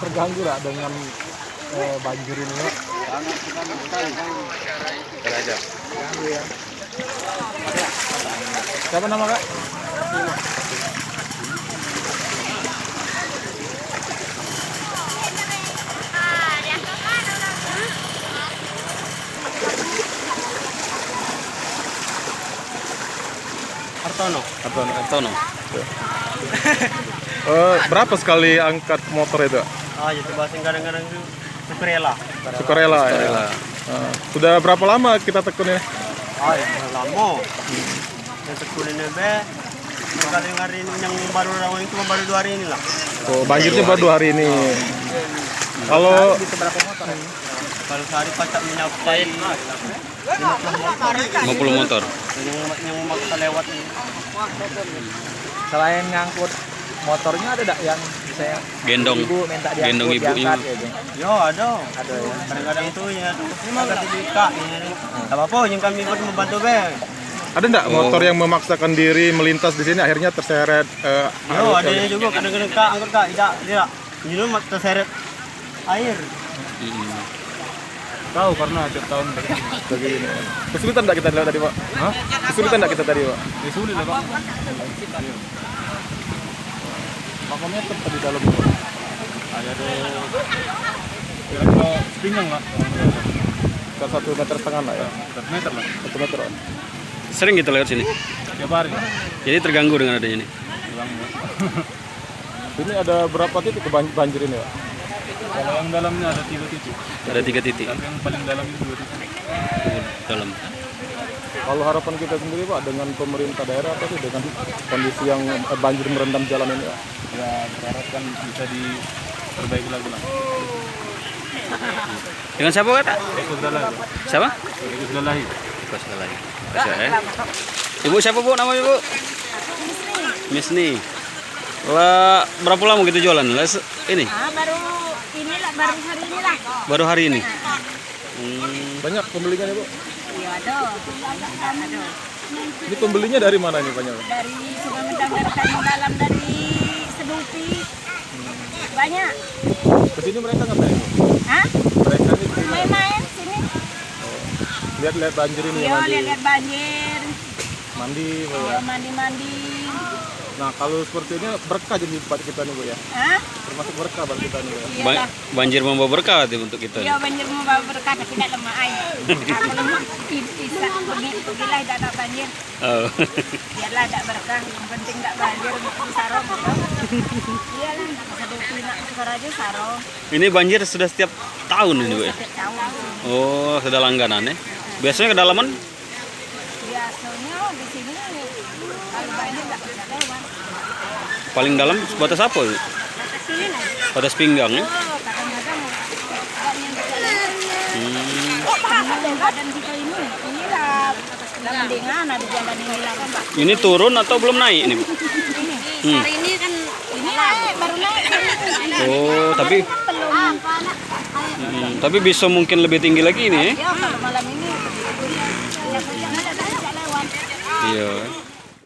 Terganggu lah dengan banjir ini ya. Aja. Ganggu ya. Siapa nama Kak? Artono. Berapa sekali angkat motor itu? Ya coba kadang-kadang itu sukarela. Sukarela. Ya. Sudah berapa lama kita tekunnya? Ya lama. Yang tekuninnya kali hari ini yang baru rawan itu baru 2 hari ini lah. Oh, banjirnya baru 2 hari ini. Kalau Bisa berapa motor? Kalau sehari pacak mencapai 50 motor. yang maksa lewat ini. selain ngangkut motornya ada enggak yang saya Gendong. ibu minta diangkut, Gendong ibunya. diangkat, gitu? Yo ada. Ada ya. Kadang-kadang itu ya agak dibika ini. Enggak apa-apa yang kami ikut membantu Ada enggak motor yang memaksakan diri melintas di sini akhirnya terseret Yo ada juga kadang-kadang Kak angkut Kak tidak. Ini terseret air. Tahu karena tiap tahun begini. Kesulitan enggak kita tadi, Pak? Hah? Kesulitan enggak kita tadi, Pak? Ya sulit lah, Pak. Makamnya tetap di dalam. Ada kira-kira sepinggang lah. Ke 1,5 meter lah ya. 1 meter lah. 1 meter lah. Sering kita lewat sini. Tiap hari. Jadi terganggu dengan adanya ini. Ini ada berapa titik banjir ini, Pak? Kalau yang dalamnya ada 3 titik. Ada 3 titik. Tapi yang paling dalam itu 2 titik. Dalam. Kalau harapan kita sendiri, Pak, dengan pemerintah daerah apa sih dengan kondisi yang banjir merendam jalan ini, Pak? Ya berharap kan bisa diperbaiki lagi lah. Dengan siapa kata? Eko Dalahi. Siapa? Eko Dalahi. Kos lagi. Ibu siapa Bu namanya Bu? Misni. Lah berapa lama gitu jualan? Lah ini? Baru hari ini lah. Baru hari ini. Banyak pembelinya nih, Bu? Iya ada. Ini pembelinya dari mana nih, Pak? Dari Sumedang, dari Tanjung Dalam, dari Sedupi. Banyak. Kesini mereka ngapain, Bu? Hah? Mereka ini kesini Main-main sini. lihat-lihat banjir ini ya, Iya, mandi. lihat-lihat banjir. Mandi, Bu, Iya, ya. mandi-mandi. Nah, kalau seperti ini berkah jadi tempat kita nih, Bu, ya. Hah? Termasuk berkah buat kita nih, Bu, ya. Iyalah. Banjir membawa berkah untuk kita. Iya, banjir membawa berkah, tidak lemah air. Kalau lemah, bisa pergilah tidak ada banjir. Oh. Biarlah tidak berkah, yang penting tidak banjir, sarong. Iyalah, Sedupi nak Sukaraja sarong. Ini banjir sudah setiap tahun ini, Bu, ya? Setiap tahun. Oh, sudah langganan ya. Biasanya kedalaman Biasanya di sini kalau banjir nggak bisa lewat. paling dalam batas apa? Bu? Batas sini lah. Batas pinggang ya. Oh, kadang-kadang nggak yang bisa lewat. Badan kita inilah mendingan ada jalan ini lah kan Pak. Ini turun atau belum naik ini, Bu? Ini hari ini kan ini baru naik. Oh, tapi Belum. tapi bisa mungkin lebih tinggi lagi ini ya. Ya kalau malam ini ya, bisa lewat. Iya.